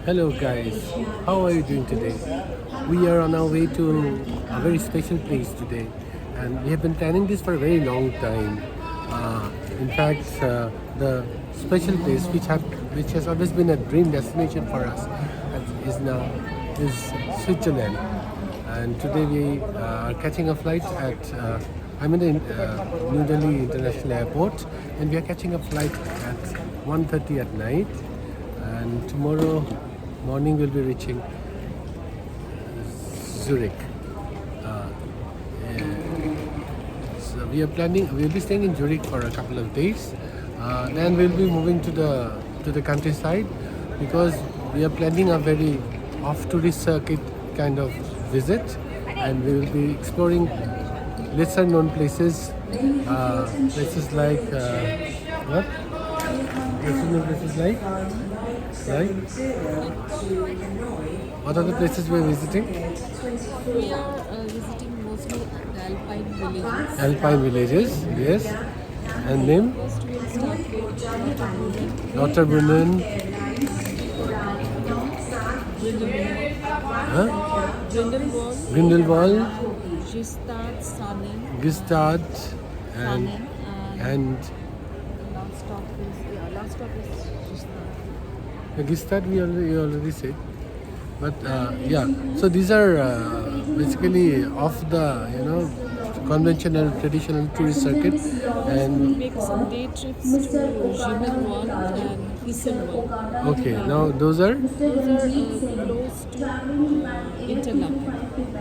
Hello guys, how are you doing today? We are on our way to a very special place today, and we have been planning this for a very long time. In fact, the special place which has always been a dream destination for us is Switzerland. And today we are catching a flight at I'm in the New Delhi International Airport, and we are catching a flight at 1:30 at night. And tomorrow morning we'll be reaching Zurich. Uh, so we'll be staying in Zurich for a couple of days. Then we'll be moving to the countryside because we are planning a very off-tourist circuit kind of visit, and we will be exploring lesser known places, places like what? Lesser known places like? What are the places we're visiting? We are visiting mostly the alpine villages. Alpine villages, yes. And name? First we'll start with Lauterbrunnen. Huh? Grindelwald, Grindelwald, Gstaad, Sanen, Gstaad, and and last stop is Gstaad. Gstaad you already said. But yeah, so these are basically off the conventional traditional tourist circuit, and Make some day trips to Grindelwald and Nissenwald. okay, now those are Those are close to Interlaken.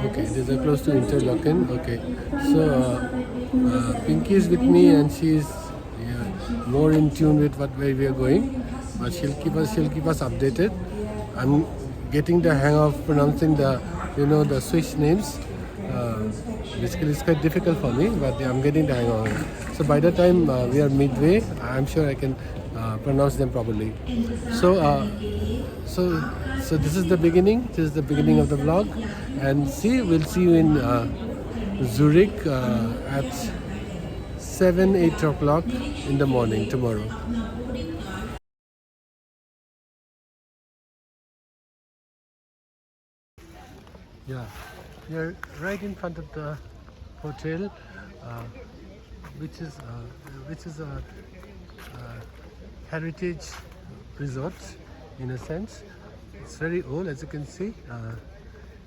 okay. These are close to Interlaken. Okay, so Pinky is with me, and she is more in tune with where we are going, but she'll keep us updated. I'm getting the hang of pronouncing the Swiss names. Basically, it's quite difficult for me, but I'm getting the hang of it. So by the time we are midway, I'm sure I can pronounce them properly. So this is the beginning. This is the beginning of the vlog, and we'll see you in Zurich at 7-8 o'clock in the morning tomorrow. Yeah, we are right in front of the hotel, which is a heritage resort in a sense. It's very old, as you can see,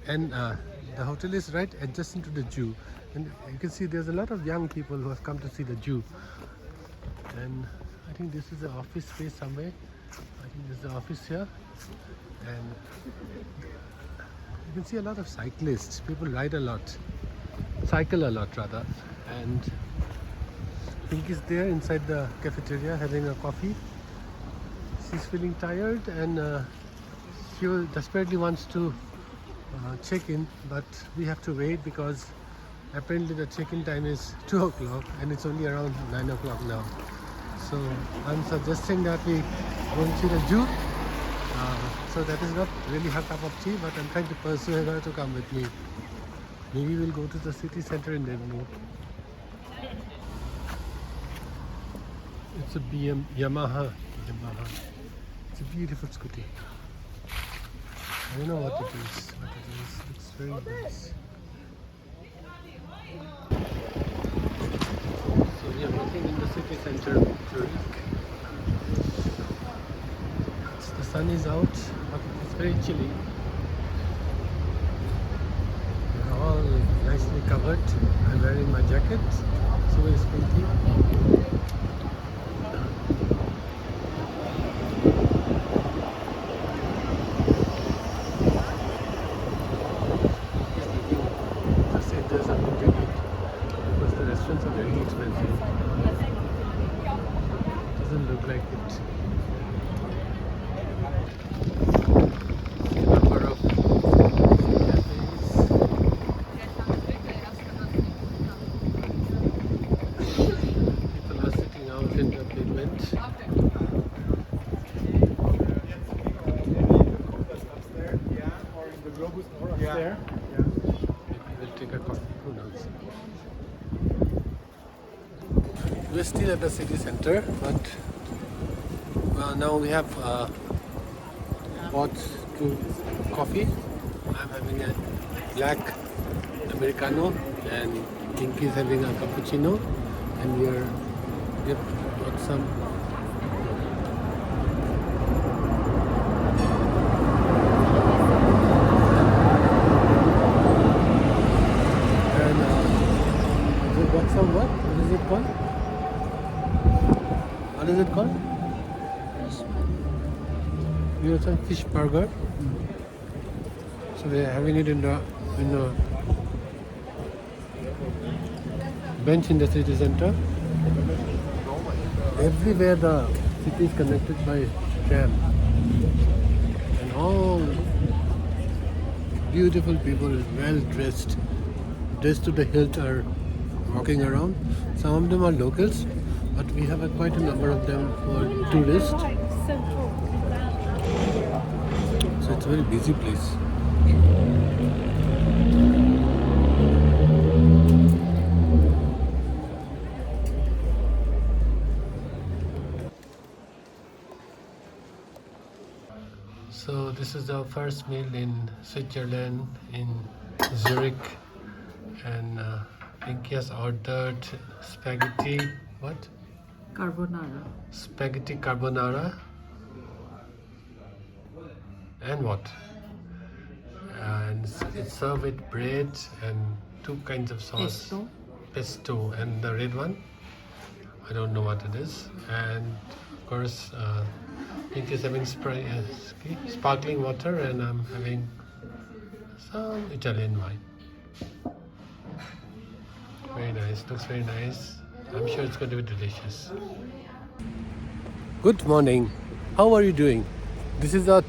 and the hotel is right adjacent to the zoo. And you can see there's a lot of young people who have come to see the zoo. And I think this is the office space somewhere. I think this is the office here, and you can see a lot of cyclists. People ride a lot, cycle a lot rather. And Pink is there inside the cafeteria having a coffee. She's feeling tired, and she desperately wants to check in, but we have to wait because apparently the check-in time is 2 o'clock and it's only around 9 o'clock now. So I'm suggesting that we go and see the zoo. So that is not really her cup of tea, but I'm trying to persuade her to come with me. Maybe we'll go to the city center and then move. It's a Yamaha. It's a beautiful scooty. I don't know what it is. It's very nice. So we are walking in the city center of Zurich. The sun is out, but it's very chilly. We're all nicely covered. I'm wearing my jacket, so is Pinky. There's something to eat because the restaurants are very expensive. Doesn't look like it. Number of cafes. People are sitting out in the pavement. Yeah. Maybe we'll take a coffee. Who knows? We're still at the city center, but now we have bought to coffee. I'm having a black Americano and Pinky is having a cappuccino, and we've got some What is it called? You have some fish burger. So they are having it in the bench in the city center. Everywhere the city is connected by tram, and all beautiful people, well dressed to the hilt, are walking around. Some of them are locals, but we have quite a number of them who are tourists. So it's a very busy place. So this is our first meal in Switzerland, in Zurich, and Pinky has ordered spaghetti. What? Carbonara. Spaghetti carbonara. And what? And it's served with bread and two kinds of sauce. Pesto. And the red one, I don't know what it is. And of course, Pinky is having sparkling water, and I'm having some Italian wine. Very nice, looks very nice. I'm sure it's going to be delicious. Good morning. How are you doing? This is our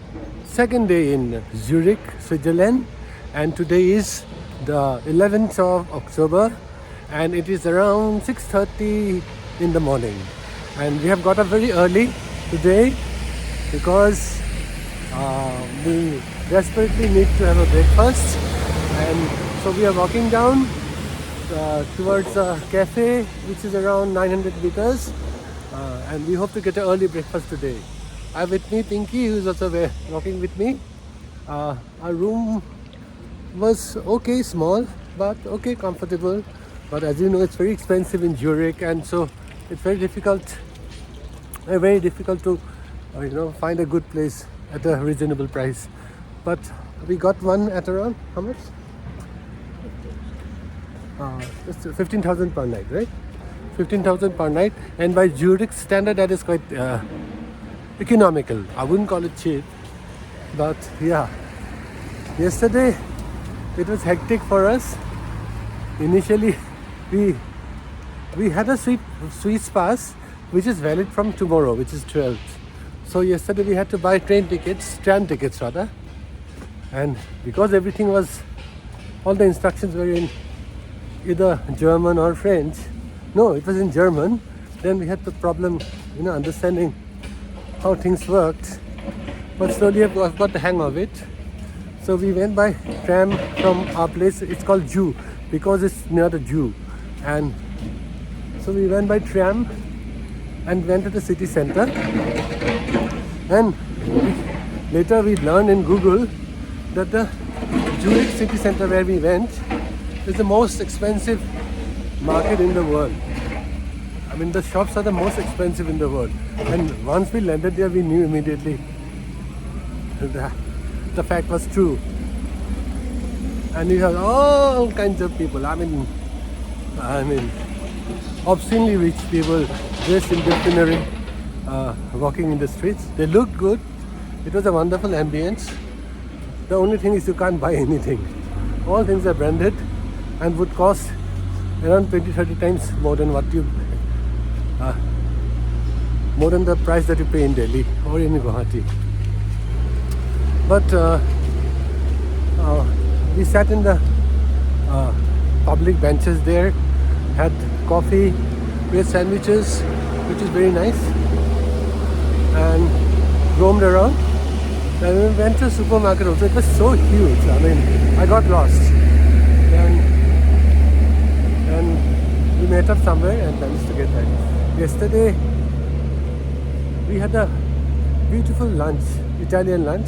second day in Zurich, Switzerland, and today is the 11th of October, and it is around 6:30 in the morning. And we have got up very early today because we desperately need to have a breakfast, and so we are walking down towards a cafe which is around 900 meters, and we hope to get an early breakfast today. I have with me Pinky, who is also walking with me. Our room was okay, small, but okay, comfortable. But as you know, it's very expensive in Zurich, and so it's very difficult to find a good place at a reasonable price. But we got one at around how much? Just 15,000 per night, right? 15,000 per night, and by Zurich standard, that is quite economical. I wouldn't call it cheap, but yeah. Yesterday, it was hectic for us. Initially, we had a Swiss pass, which is valid from tomorrow, which is 12th. So yesterday we had to buy tram tickets rather, and because all the instructions were in either German or French. No, it was in German. Then we had the problem, understanding how things worked. But slowly I've got the hang of it. So we went by tram from our place. It's called Jew because it's near the Jew. And so we went by tram and went to the city center. And later we learned in Google that the Zurich city center where we went is the most expensive market in the world. I mean, the shops are the most expensive in the world. And once we landed there, we knew immediately the fact was true. And we had all kinds of people. I mean, obscenely rich people dressed in dictionary, walking in the streets. They looked good. It was a wonderful ambience. The only thing is you can't buy anything. All things are branded and would cost around 20-30 times more than more than the price that you pay in Delhi or in Guwahati. But we sat in the public benches there, had coffee, we had sandwiches, which is very nice, and roamed around. And we went to a supermarket also. It was so huge. I mean, I got lost. And we met up somewhere and managed to get back. Yesterday, we had a beautiful lunch, Italian lunch,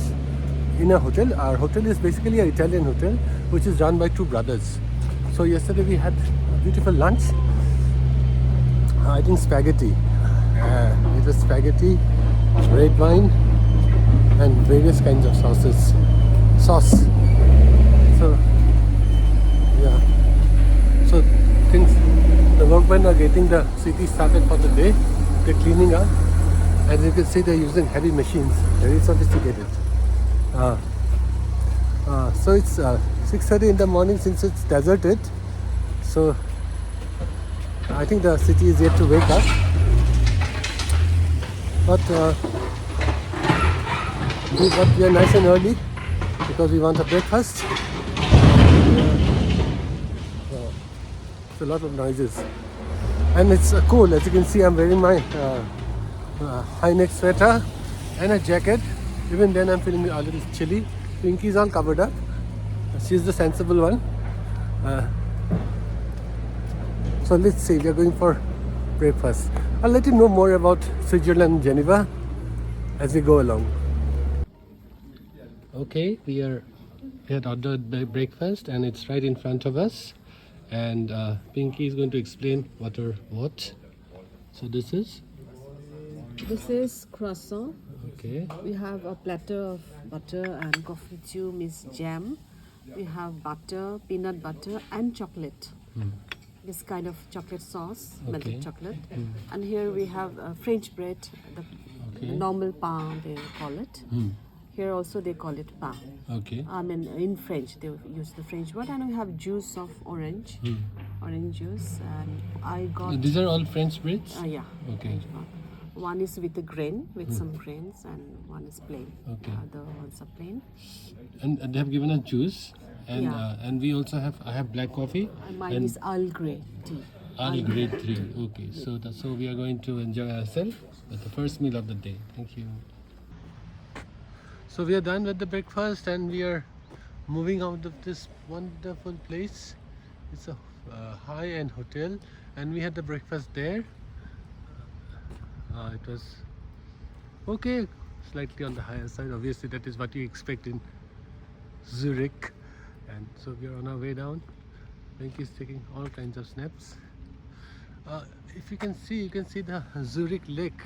in a hotel. Our hotel is basically an Italian hotel, which is run by two brothers. So yesterday we had a beautiful lunch. I think spaghetti. It was spaghetti, red wine, and various kinds of sauce. So yeah. So the workmen are getting the city started for the day. They're cleaning up. As you can see, they're using heavy machines, very sophisticated. So it's 6:30 in the morning since it's deserted. So I think the city is yet to wake up. But we are nice and early because we want a breakfast. It's a lot of noises. And it's cool. As you can see, I'm wearing my high neck sweater and a jacket. Even then I'm feeling a little chilly. Pinky's all covered up. She's the sensible one. So let's see, we are going for breakfast. I'll let you know more about Switzerland and Geneva as we go along. Okay, we had ordered breakfast and it's right in front of us. And Pinky is going to explain what. So this is croissant. okay. We have a platter of butter and confiture means jam. We have butter, peanut butter and chocolate. This kind of chocolate sauce, melted chocolate. And here we have French bread, the normal pain they call it. Here also they call it pain. Okay. I mean in French they use the French word. And we have juice of orange, orange juice. And I got. These are all French breads. Yeah. Okay. One is with a grain, with some grains, and one is plain. Okay. The other ones are plain. And they have given us juice, and Yeah. and we also have. I have black coffee. And mine and is Earl Grey tea. Earl Grey 3. Okay, so we are going to enjoy ourselves at the first meal of the day. Thank you. So we are done with the breakfast and we are moving out of this wonderful place. It's a high-end hotel, and we had the breakfast there. It was okay, slightly on the higher side. Obviously, that is what you expect in Zurich. And so we are on our way down. Pinky is taking all kinds of snaps. If you can see the Zurich Lake.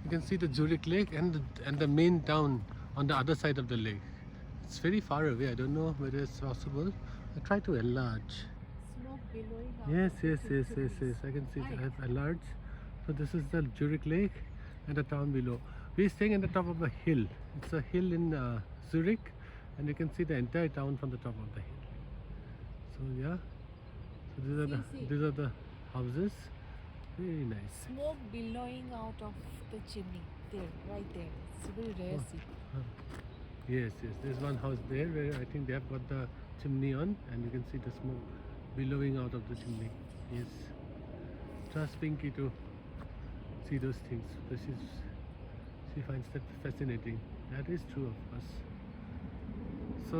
You can see the Zurich Lake and the main town on the other side of the lake. It's very far away. I don't know whether it's possible. I try to enlarge. Smoke billowing out. Yes. I can see it enlarge. So this is the Zurich Lake and the town below. We're staying at the top of a hill. It's a hill in Zurich, and you can see the entire town from the top of the hill. So yeah. So these are the houses. Very nice. Smoke billowing out of the chimney. There, right there. It's a very rare scene. Yes. There's one house there where I think they have got the chimney on, and you can see the smoke billowing out of the chimney. Yes. Trust Pinky to see those things. So she finds that fascinating. That is true, of course. So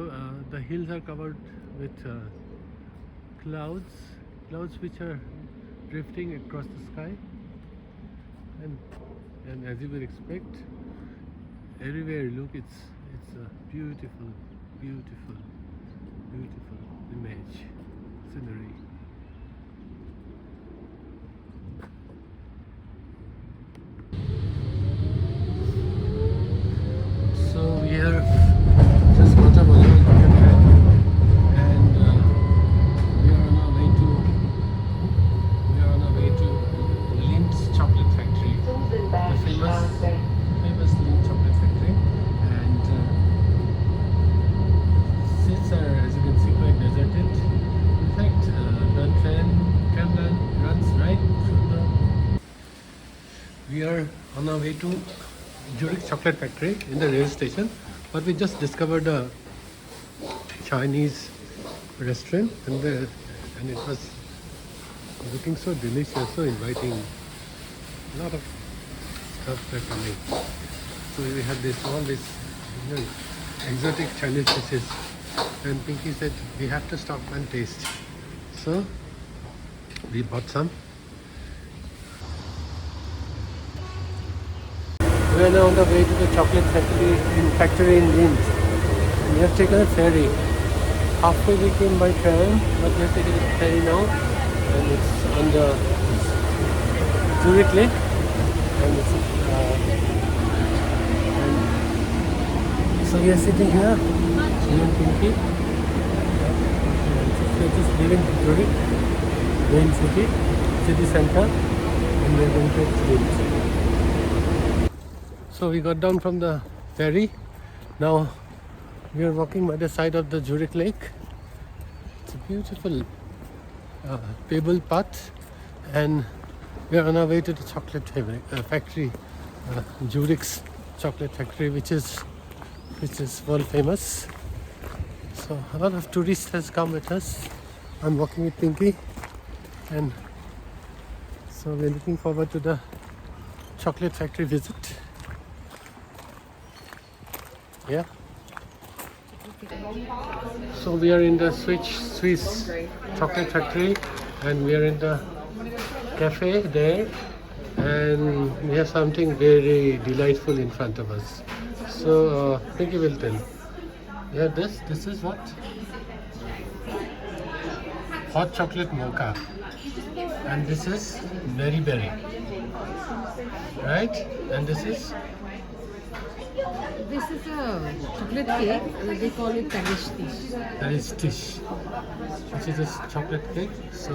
the hills are covered with clouds which are drifting across the sky, and as you would expect, everywhere you look, it's a beautiful image, scenery. So we have just got up along and we are on our way to Lind's chocolate factory, the famous Lind chocolate factory, and streets are, as you can see, quite deserted. In fact, the tram runs right through the. We are on our way to Zurich chocolate factory in the rail station, but we just discovered a Chinese restaurant, and it was looking so delicious, so inviting. A lot of stuff are coming. So we had all these exotic Chinese dishes, and Pinky said we have to stop and taste. So we bought some. We are now on the way to the chocolate factory in Linz. We have taken a ferry. Halfway we came by tram, but we have taken a ferry now, and it's on the Zurich Lake, and it's so we are sitting here, me and Pinky, and we are just leaving Zurich, main city center, and we are going to Zurich. So we got down from the ferry. Now we are walking by the side of the Zurich Lake. It's a beautiful pebble path, and we are on our way to the chocolate factory, Zurich's chocolate factory, which is world famous. So a lot of tourists has come with us. I'm walking with Pinky, and so we're looking forward to the chocolate factory visit. Yeah. So we are in the Swiss chocolate factory, and we are in the cafe there, and we have something very delightful in front of us. So Pinky will tell. Yeah, this is what? Hot chocolate mocha, and this is berry, right? And this is This is a chocolate cake. They call it tish, which is a chocolate cake. So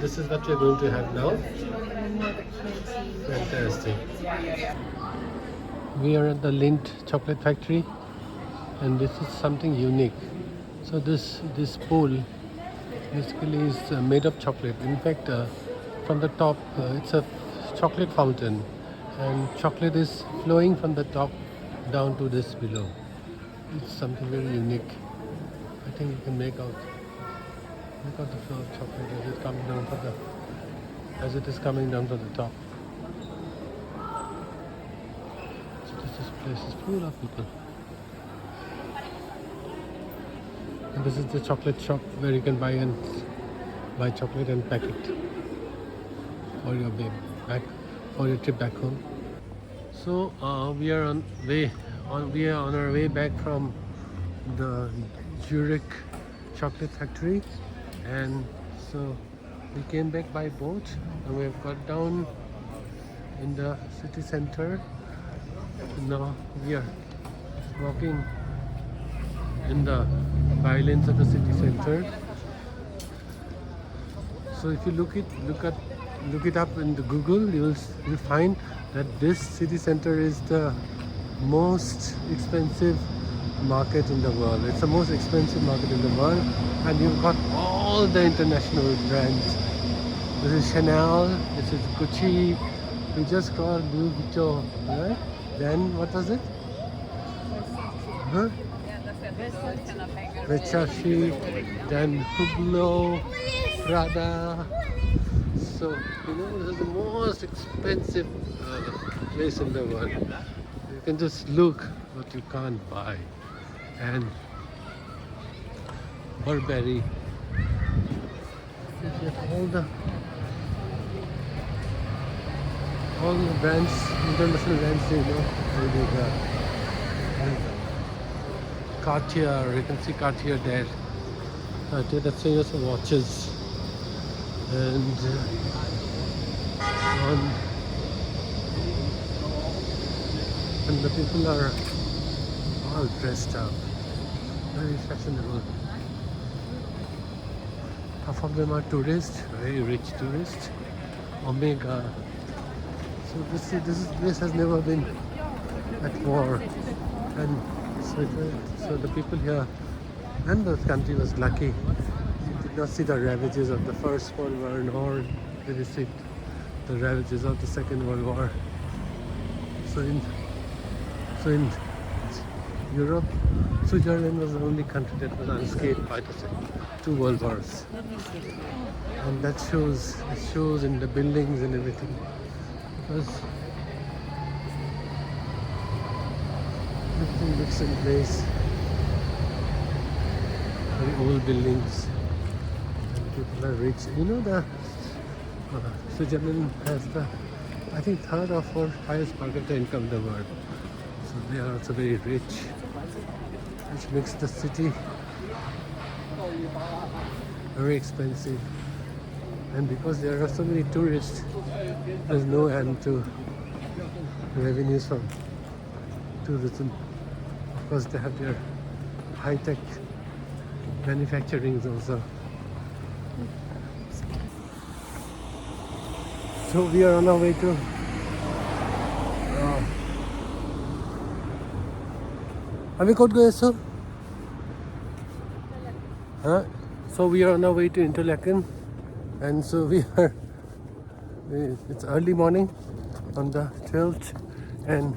this is what we're going to have now. Fantastic. We are at the Lindt chocolate factory, and this is something unique. So this bowl basically is made of chocolate. In fact, from the top, it's a chocolate fountain, and chocolate is flowing from the top down to this below. It's something very unique. I think you can make out the flow of chocolate as it coming down from as it is coming down from the top. So this place is full of people. And this is the chocolate shop where you can buy chocolate and pack it for your trip back home. So we are on our way back from the Zurich chocolate factory, and so we came back by boat, and we have got down in the city center. Now we are walking in the by-lanes of the city center. So if you look it up in the Google, you'll find that this city center is the most expensive market in the world. It's the most expensive market in the world, and you've got all the international brands. This is Chanel, this is Gucci. We just got Louis Vuitton, right? Then what was it? Huh? Versace, then Hublot, Prada. So, this is the most expensive place in the world. You can just look, but you can't buy. And Burberry. All the brands, international brands, and Cartier, you can see Cartier there. Cartier, that's famous for watches. And the people are all dressed up, very fashionable. Half of them are tourists, very rich tourists. Omega. So this place has never been at war, and so the people here and the country was lucky. You did not see the ravages of the First World War, nor did you see the ravages of the Second World War. So in Europe, Switzerland was the only country that was unscathed by the two world wars, and that shows in the buildings and everything, because everything looks in place. Very old buildings, and people are rich. The Switzerland has the, I think, third or fourth highest per capita income in the world. So they are also very rich. which makes the city very expensive. And because there are so many tourists, there's no end to revenues from tourism. Of course, they have their high-tech manufacturing also. So we are on our way to Have you got so? Huh? So we are on our way to Interlaken, and so it's early morning on the 12th, and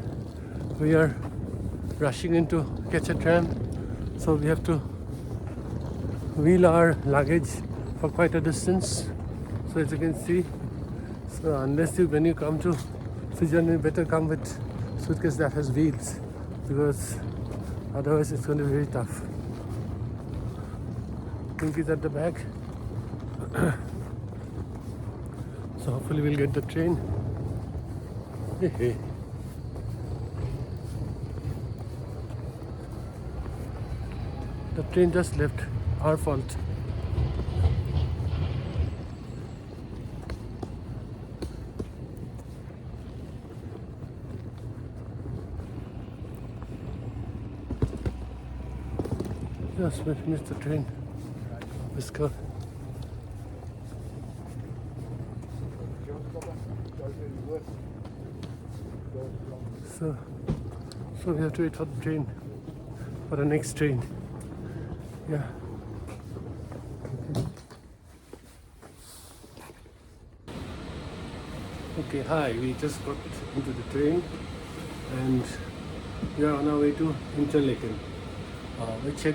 we are rushing in to catch a tram. So we have to wheel our luggage for quite a distance. So as you can see, so when you come to Switzerland, you better come with suitcase that has wheels, because otherwise it's going to be very tough. Pinky's at the back. So hopefully we'll get the train. Hey. The train just left. Our fault. Just missed the train. Let's go. So we have to wait for the train, for the next train. Yeah. Okay, hi. We just got into the train and we are on our way to Interlaken. We checked